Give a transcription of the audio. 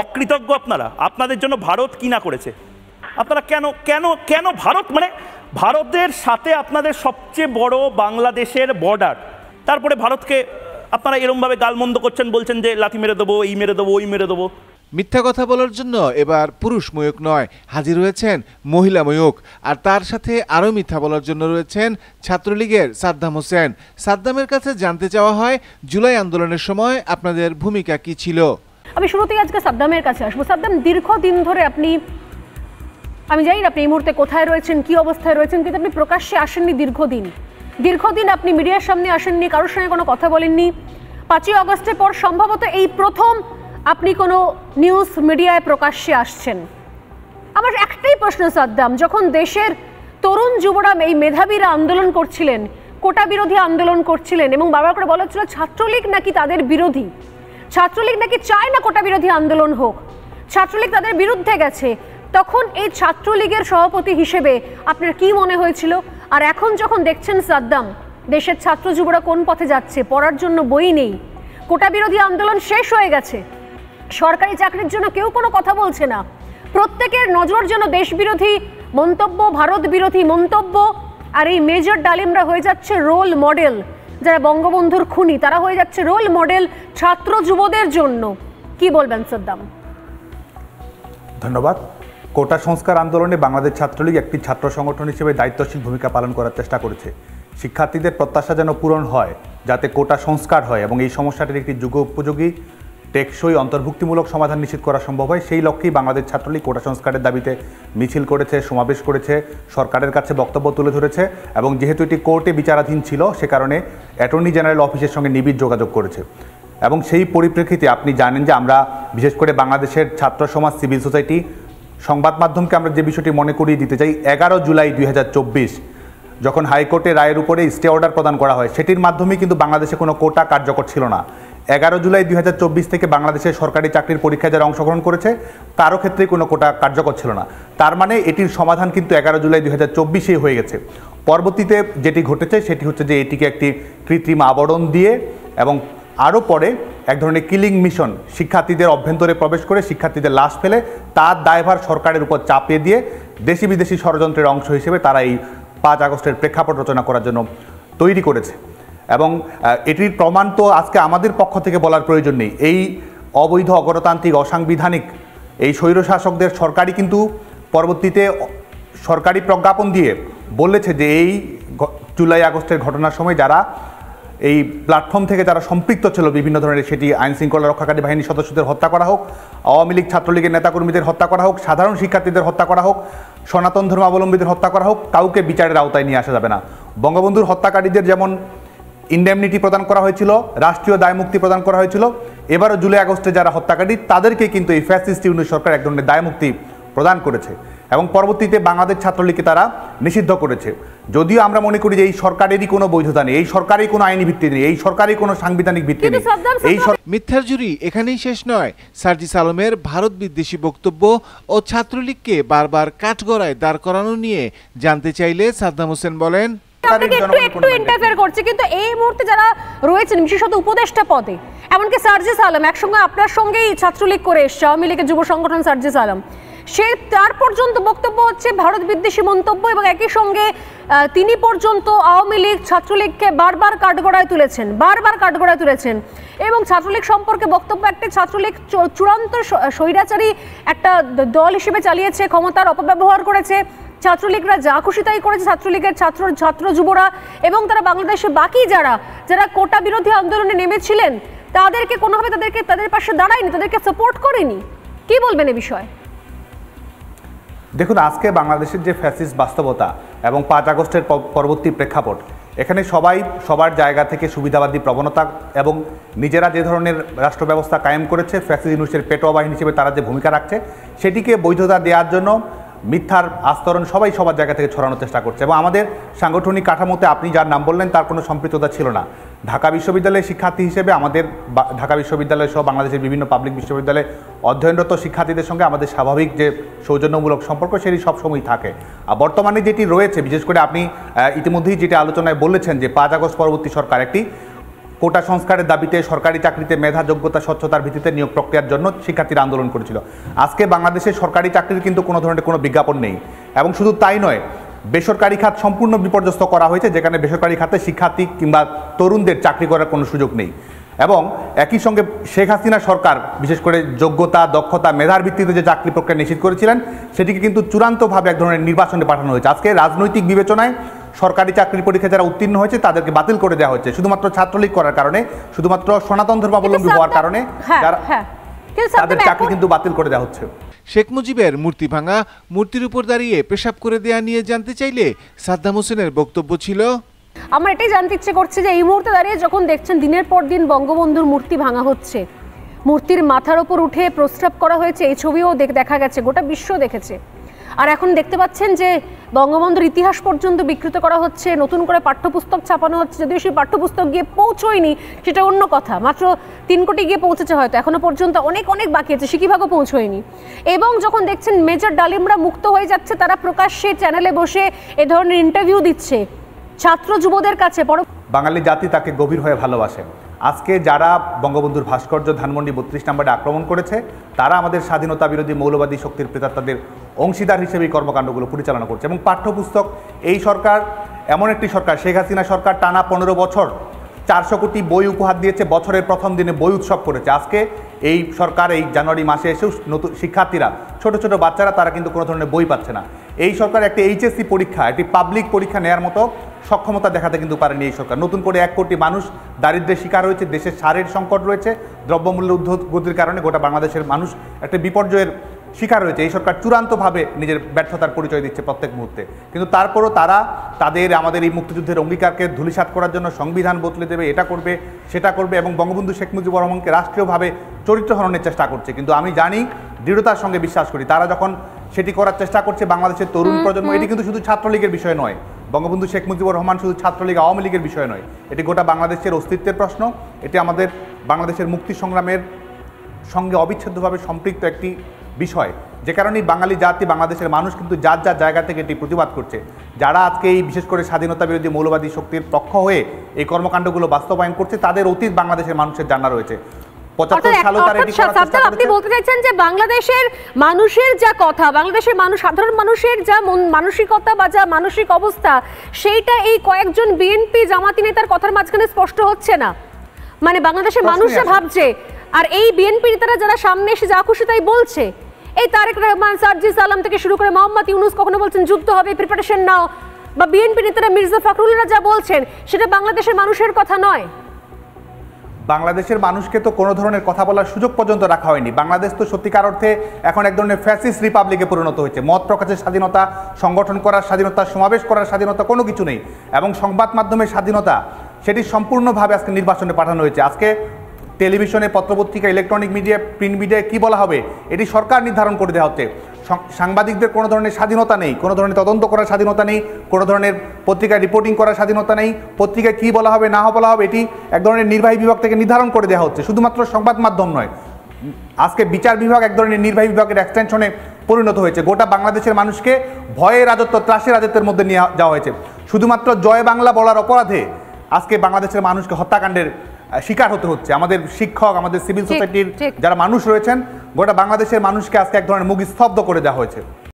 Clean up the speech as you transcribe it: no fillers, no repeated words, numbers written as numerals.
অকৃতজ্ঞ আপনারা? আপনাদের জন্য ভারত কি না করেছে? আপনারা কেন কেন কেন ভারত, মানে ভারতের সাথে আপনাদের সবচেয়ে বড় বাংলাদেশের বর্ডার, তারপরে ভারতকে আপনারা এরমভাবে গালমন্দ করছেন, বলছেন যে লাথি মেরে দেবো, এই মেরে দেবো, ওই মেরে দেবো। মিথ্যা কথা বলার জন্য এবার পুরুষ ময়ূক নয়, হাজির হয়েছেন মহিলা ময়ূক। আর তার সাথে আরও মিথ্যা বলার জন্য রয়েছেন ছাত্রলীগের সাদ্দাম হোসেন। সাদ্দামের কাছে জানতে চাওয়া হয়, জুলাই আন্দোলনের সময় আপনাদের ভূমিকা কি ছিল। আমি শুরুতেই আজকে সাদ্দামের কাছে আসবো। সাদ্দাম, দীর্ঘদিন ধরে আমি জানি না আপনি এই মুহূর্তে কোথায় রয়েছেন, কি অবস্থায় রয়েছেন, কিন্তু আপনি প্রকাশ্যে আসেননি দীর্ঘদিন আপনি মিডিয়ার সামনে আসেননি, কারোর সঙ্গে কোনো কথা বলেননি। 5ই আগস্টের পর সম্ভবত এই প্রথম আপনি কোনো নিউজ মিডিয়ায় প্রকাশ্যে আসছেন। আমার একটাই প্রশ্ন সাদ্দাম, যখন দেশের তরুণ যুবরা, এই মেধাবীরা আন্দোলন করছিলেন, কোটা বিরোধী আন্দোলন করছিলেন, এবং বারবার করে বলা হচ্ছিল ছাত্রলীগ নাকি তাদের বিরোধী, ছাত্রলীগ নাকি চায় না কোটা বিরোধী আন্দোলন হোক, ছাত্রলীগ তাদের বিরুদ্ধে গেছে, তখন এই ছাত্রলীগের সভাপতি হিসেবে আপনার কি মনে হয়েছিল? আর এখন যখন দেখছেন সাদ্দাম, দেশের ছাত্র যুবরা কোন পথে যাচ্ছে, পড়ার জন্য বই নেই, কোটা বিরোধী আন্দোলন শেষ হয়ে গেছে, সরকারি চাকরির জন্য কেউ কোনো কথা বলছে না, প্রত্যেকের নজর যেন দেশ বিরোধী মন্তব্য, ভারত বিরোধী মন্তব্য, আর এই মেজর ডালিমরা হয়ে যাচ্ছে রোল মডেল, যারা বঙ্গবন্ধুর খুনি তারা হয়ে যাচ্ছে রোল মডেল ছাত্র যুবদের জন্য। কি বলবেন সাদ্দাম? ধন্যবাদ। কোটা সংস্কার আন্দোলনে বাংলাদেশ ছাত্রলীগ একটি ছাত্র সংগঠন হিসেবে দায়িত্বশীল ভূমিকা পালন করার চেষ্টা করেছে। শিক্ষার্থীদের প্রত্যাশা যেন পূরণ হয়, যাতে কোটা সংস্কার হয় এবং এই সমস্যাটির একটি যুগোপযোগী, টেকসই, অন্তর্ভুক্তিমূলক সমাধান নিশ্চিত করা সম্ভব হয়, সেই লক্ষ্যেই বাংলাদেশ ছাত্রলীগ কোটা সংস্কারের দাবিতে মিছিল করেছে, সমাবেশ করেছে, সরকারের কাছে বক্তব্য তুলে ধরেছে, এবং যেহেতু এটি কোর্টে বিচারাধীন ছিল সে কারণে অ্যাটর্নি জেনারেল অফিসের সঙ্গে নিবিড় যোগাযোগ করেছে। এবং সেই পরিপ্রেক্ষিতে আপনি জানেন যে আমরা বিশেষ করে বাংলাদেশের ছাত্র সমাজ, সিভিল সোসাইটি, সংবাদ মাধ্যমকে আমরা যে বিষয়টি মনে করিয়ে দিতে চাই, 11 জুলাই 2024 যখন হাইকোর্টের রায়ের উপরে স্টে অর্ডার প্রদান করা হয়, সেটির মাধ্যমে কিন্তু বাংলাদেশে কোনো কোটা কার্যকর ছিল না। 11 জুলাই 2024 থেকে বাংলাদেশের সরকারি চাকরির পরীক্ষায় যারা অংশগ্রহণ করেছে কারো ক্ষেত্রেই কোনো কোটা কার্যকর ছিল না। তার মানে এটির সমাধান কিন্তু 11 জুলাই 2024 হয়ে গেছে। পরবর্তীতে যেটি ঘটেছে সেটি হচ্ছে যে এটিকে একটি কৃত্রিম আবরণ দিয়ে এবং আরও পরে এক ধরনের কিলিং মিশন, শিক্ষার্থীদের অভ্যন্তরে প্রবেশ করে শিক্ষার্থীদের লাশ ফেলে তার দায়ভার সরকারের উপর চাপিয়ে দিয়ে দেশি বিদেশি ষড়যন্ত্রের অংশ হিসেবে তারা এই 5 আগস্টের প্রেক্ষাপট রচনা করার জন্য তৈরি করেছে। এবং এটির প্রমাণ তো আজকে আমাদের পক্ষ থেকে বলার প্রয়োজন নেই। এই অবৈধ, অগণতান্ত্রিক, অসাংবিধানিক এই স্বৈরশাসকদের সরকারই কিন্তু পরবর্তীতে সরকারি প্রজ্ঞাপন দিয়ে বলেছে যে এই জুলাই আগস্টের ঘটনার সময় যারা এই প্ল্যাটফর্ম থেকে যারা সম্পৃক্ত ছিল বিভিন্ন ধরনের, সেটি আইনশৃঙ্খলা রক্ষাকারী বাহিনীর সদস্যদের হত্যা করা হোক, আওয়ামী লীগ ছাত্রলীগের নেতাকর্মীদের হত্যা করা হোক, সাধারণ শিক্ষার্থীদের হত্যা করা হোক, সনাতন ধর্মাবলম্বীদের হত্যা করা হোক, কাউকে বিচারের আওতায় নিয়ে আসা যাবে না। বঙ্গবন্ধুর হত্যাকারীদের যেমন ইন্ডেমনিটি প্রদান করা হয়েছিল, রাষ্ট্রীয় দায়মুক্তি প্রদান করা হয়েছিল, এবারও জুলাই আগস্টে যারা হত্যাকারী তাদেরকে কিন্তু এই ফ্যাসিস্ট ইউনিট সরকার এক ধরনের দায়মুক্তি প্রদান করেছে এবং পরবর্তীতে বাংলাদেশ ছাত্রলীগকে তারা নিষিদ্ধ করেছে। যদিও আমরা মনে করি যে এই সরকারেরই কোনো বৈধতা নেই, এই সরকারেরই কোনো আইনি ভিত্তি নেই, এই সরকারেরই কোনো সাংবিধানিক ভিত্তি নেই। এই মিথ্যার জুরি এখানেই শেষ নয়। সার্জিস আলমের ভারত বিদ্বেষী বক্তব্য ও ছাত্রলীগকে বারবার কাঠগড়ায় দাঁড় করানো নিয়ে জানতে চাইলে সাদ্দাম হোসেন বলেন, একটু ইন্টারফেয়ার করছে, কিন্তু এই মুহূর্তে যারা রয়েছেন বিশেষত উপদেষ্টা পদে, এমনকি সার্জিস আলম একসঙ্গে আপনার সঙ্গেই ছাত্রলীগ করে এসছে, আওয়ামী লীগের যুব সংগঠন সার্জিস আলম, সে তার পর্যন্ত বক্তব্য হচ্ছে ভারত বিদ্বেষী মন্তব্য, এবং একই সঙ্গে তিনি পর্যন্ত আওয়ামী লীগ ছাত্রলীগকে বারবার কাঠগড়ায় তুলেছেন এবং ছাত্রলীগ সম্পর্কে বক্তব্য একটা, ছাত্রলীগ চূড়ান্ত স্বৈরাচারী একটা দল হিসেবে চালিয়েছে, ক্ষমতার অপব্যবহার করেছে, ছাত্রলীগরা যা খুশি তাই করেছে, ছাত্রলীগের ছাত্র যুবরা, এবং তারা বাংলাদেশে বাকি যারা কোটা বিরোধী আন্দোলনে নেমেছিলেন তাদেরকে কোনোভাবে তাদের পাশে দাঁড়ায়নি, তাদেরকে সাপোর্ট করেনি। কি বলবেন এ বিষয়ে? দেখুন, আজকে বাংলাদেশের যে ফ্যাসিস্ট বাস্তবতা এবং 5 আগস্টের পরবর্তী প্রেক্ষাপট, এখানে সবাই সবার জায়গা থেকে সুবিধাবাদী প্রবণতা এবং নিজেরা যে ধরনের রাষ্ট্র ব্যবস্থা কায়েম করেছে, ফ্যাসিস্ট ইউনিটের পেটোয়া বাহিনী হিসেবে তারা যে ভূমিকা রাখছে সেটিকে বৈধতা দেওয়ার জন্য মিথ্যার আস্তরণ সবাই সবার জায়গা থেকে ছড়ানোর চেষ্টা করছে। এবং আমাদের সাংগঠনিক কাঠামোতে আপনি যার নাম বললেন তার কোনো সম্পৃক্ততা ছিল না। ঢাকা বিশ্ববিদ্যালয়ের শিক্ষার্থী হিসেবে আমাদের ঢাকা বিশ্ববিদ্যালয় সহ বাংলাদেশের বিভিন্ন পাবলিক বিশ্ববিদ্যালয়ে অধ্যয়নরত শিক্ষার্থীদের সঙ্গে আমাদের স্বাভাবিক যে সৌজন্যমূলক সম্পর্ক সেটি সবসময় থাকে। আর বর্তমানে যেটি রয়েছে, বিশেষ করে আপনি ইতিমধ্যেই যেটি আলোচনায় বলেছেন যে 5 আগস্ট পরবর্তী সরকার একটি কোটা সংস্কারের দাবিতে সরকারি চাকরিতে মেধা, যোগ্যতা, স্বচ্ছতার ভিত্তিতে নিয়োগ প্রক্রিয়ার জন্য শিক্ষার্থীরা আন্দোলন করেছিল। আজকে বাংলাদেশের সরকারি চাকরির কিন্তু কোনো ধরনের কোনো বিজ্ঞাপন নেই, এবং শুধু তাই নয়, বেসরকারি খাত সম্পূর্ণ বিপর্যস্ত করা হয়েছে, যেখানে বেসরকারি খাতে শিক্ষার্থী কিংবা তরুণদের চাকরি করার কোনো সুযোগ নেই। এবং একই সঙ্গে শেখ হাসিনা সরকার বিশেষ করে যোগ্যতা, দক্ষতা, মেধার ভিত্তিতে যে চাকরি প্রক্রিয়া নিশ্চিত করেছিলেন, সেটিকে কিন্তু চূড়ান্তভাবে এক ধরনের নির্বাচনে পাঠানো হয়েছে। আজকে রাজনৈতিক বিবেচনায় সরকারি চাকরির পরীক্ষা যারা উত্তীর্ণ হয়েছে তাদেরকে বাতিল করে দেওয়া হয়েছে শুধুমাত্র ছাত্রলীগ করার কারণে, শুধুমাত্র সনাতন ধর্মাবলম্বী হওয়ার কারণে তাদের চাকরি কিন্তু বাতিল করে দেওয়া হচ্ছে। শেখ মুজিবের মূর্তি ভাঙা, মূর্তির উপর দাঁড়িয়ে পেশাব করে দেয়া নিয়ে জানতে চাইলে সাদ্দাম হোসেনের বক্তব্য ছিল, আমার এটাই জানতে ইচ্ছে করছে যে এই মুহূর্তে দাঁড়িয়ে যখন দেখছেন দিনের পর দিন বঙ্গবন্ধুর মূর্তি ভাঙা হচ্ছে, মূর্তির মাথার ওপর উঠে প্রস্রাব করা হয়েছে, এই ছবিও দেখা গেছে, গোটা বিশ্ব দেখেছে। আর এখন দেখতে পাচ্ছেন যে বঙ্গবন্ধুর ইতিহাস পর্যন্ত বিকৃত করা হচ্ছে, নতুন করে পাঠ্যপুস্তক ছাপানো হচ্ছে। যদিও সেই পাঠ্যপুস্তক গিয়ে পৌঁছয়নি সেটা অন্য কথা, মাত্র 3 কোটি গিয়ে পৌঁছেছে হয়তো, এখনো পর্যন্ত অনেক অনেক বাকি আছে, সিকিভাগও পৌঁছয়নি। এবং যখন দেখছেন মেজর ডালিমরা মুক্ত হয়ে যাচ্ছে, তারা প্রকাশ্যে চ্যানেলে বসে এ ধরনের ইন্টারভিউ দিচ্ছে ছাত্র যুবদের কাছে। বাঙালি জাতি তাকে গভীর হয়ে ভালোবাসে। আজকে যারা বঙ্গবন্ধুর ভাস্কর্য ধানমন্ডি 32 নম্বরে আক্রমণ করেছে, তারা আমাদের স্বাধীনতা বিরোধী মৌলবাদী শক্তির প্রেতাত্মাদের অংশীদার হিসেবে এই কর্মকাণ্ডগুলো পরিচালনা করছে। এবং পাঠ্যপুস্তক, এই সরকার এমন একটি সরকার, শেখ হাসিনা সরকার টানা 15 বছর 400 কোটি বই উপহার দিয়েছে, বছরের প্রথম দিনে বই উৎসব করেছে। আজকে এই সরকার এই জানুয়ারি মাসে এসেও নতুন শিক্ষার্থীরা, ছোট ছোট বাচ্চারা, তারা কিন্তু কোনো ধরনের বই পাচ্ছে না। এই সরকার একটি এইচএসসি পরীক্ষা, একটি পাবলিক পরীক্ষা নেওয়ার মতো সক্ষমতা দেখাতে কিন্তু পারেনি এই সরকার। নতুন করে 1 কোটি মানুষ দারিদ্র্যের শিকার হয়েছে, দেশের সারের সংকট রয়েছে, দ্রব্যমূল্যের ঊর্ধ্বগতির কারণে গোটা বাংলাদেশের মানুষ একটা বিপর্যয়ের শিকার হয়েছে। এই সরকার চূড়ান্তভাবে নিজের ব্যর্থতার পরিচয় দিচ্ছে প্রত্যেক মুহূর্তে। কিন্তু তারপরও তারা আমাদের এই মুক্তিযুদ্ধের অঙ্গীকারকে ধূলিসাৎ করার জন্য সংবিধান বদলে দেবে, এটা করবে, সেটা করবে, এবং বঙ্গবন্ধু শেখ মুজিবুর রহমানকে রাষ্ট্রীয়ভাবে চরিত্র হননের চেষ্টা করছে। কিন্তু আমি জানি, দৃঢ়তার সঙ্গে বিশ্বাস করি, তারা যখন সেটি করার চেষ্টা করছে, বাংলাদেশের তরুণ প্রজন্ম, এটি কিন্তু শুধু ছাত্রলীগের বিষয় নয়, বঙ্গবন্ধু শেখ মুজিবুর রহমান শুধু ছাত্রলীগ আওয়ামী লীগের বিষয় নয়, এটি গোটা বাংলাদেশের অস্তিত্বের প্রশ্ন। এটি আমাদের বাংলাদেশের মুক্তি সংগ্রামের সঙ্গে অবিচ্ছেদ্যভাবে সম্পৃক্ত একটি বিষয়, যে কারণেই বাঙালি জাতি, বাংলাদেশের মানুষ কিন্তু যার যার জায়গা থেকে এটি প্রতিবাদ করছে। যারা আজকে এই বিশেষ করে স্বাধীনতা বিরোধী মৌলবাদী শক্তির পক্ষ হয়ে এই কর্মকাণ্ডগুলো বাস্তবায়ন করছে, তাদের অতীত বাংলাদেশের মানুষের জানা রয়েছে। আপনি বলতে চাইছেন যে বাংলাদেশের মানুষের যা কথা, বাংলাদেশের সাধারণ মানুষের যা মানসিকতা বা যা মানসিক অবস্থা, সেইটা এই কয়েকজন বিএনপি জামাতি নেতার কথার মাঝখানে স্পষ্ট হচ্ছে না। মানে বাংলাদেশের মানুষরা ভাবছে, আর এই বিএনপি নেতারা যারা সামনে এসে যা খুশি তাই বলছে, এই তারেক রহমান, সার্জিস আলম থেকে শুরু করে মোহাম্মদ ইউনূস কখনো বলছেন যুদ্ধ হবে, প্রিপারেশন নাও, বা বিএনপি নেতারা মির্জা ফখরুলরা যা বলছেন, সেটা বাংলাদেশের মানুষের কথা নয়। বাংলাদেশের মানুষকে তো কোনো ধরনের কথা বলার সুযোগ পর্যন্ত রাখা হয়নি। বাংলাদেশ তো সত্যিকার অর্থে এখন এক ধরনের ফ্যাসিস্ট রিপাবলিকে পরিণত হয়েছে। মত প্রকাশের স্বাধীনতা, সংগঠন করার স্বাধীনতা, সমাবেশ করার স্বাধীনতা কোনো কিছু নেই, এবং সংবাদ মাধ্যমের স্বাধীনতা সেটি সম্পূর্ণভাবে আজকে নির্বাচনে পাঠানো হয়েছে। আজকে টেলিভিশনে, পত্রপত্রিকা, ইলেকট্রনিক মিডিয়া, প্রিন্ট মিডিয়ায় কী বলা হবে এটি সরকার নির্ধারণ করে দেওয়া হচ্ছে। সাংবাদিকদের কোনো ধরনের স্বাধীনতা নেই, কোনো ধরনের তদন্ত করার স্বাধীনতা নেই, কোনো ধরনের পত্রিকায় রিপোর্টিং করার স্বাধীনতা নেই, পত্রিকায় কী বলা হবে না বলা হবে এটি এক ধরনের নির্বাহী বিভাগ থেকে নির্ধারণ করে দেওয়া হচ্ছে। শুধুমাত্র সংবাদ মাধ্যম নয়, আজকে বিচার বিভাগ এক ধরনের নির্বাহী বিভাগের এক্সটেনশনে পরিণত হয়েছে। গোটা বাংলাদেশের মানুষকে ভয়ের রাজত্ব, ত্রাসের রাজত্বের মধ্যে নিয়ে যাওয়া হয়েছে। শুধুমাত্র জয় বাংলা বলার অপরাধে আজকে বাংলাদেশের মানুষকে হত্যাকাণ্ডের শিকার হতে হচ্ছে। আমাদের শিক্ষক, আমাদের সিভিল সোসাইটির যারা মানুষ রয়েছেন, গোটা বাংলাদেশের মানুষকে আজকে এক ধরনের মুখ স্তব্ধ করে দেওয়া হয়েছে।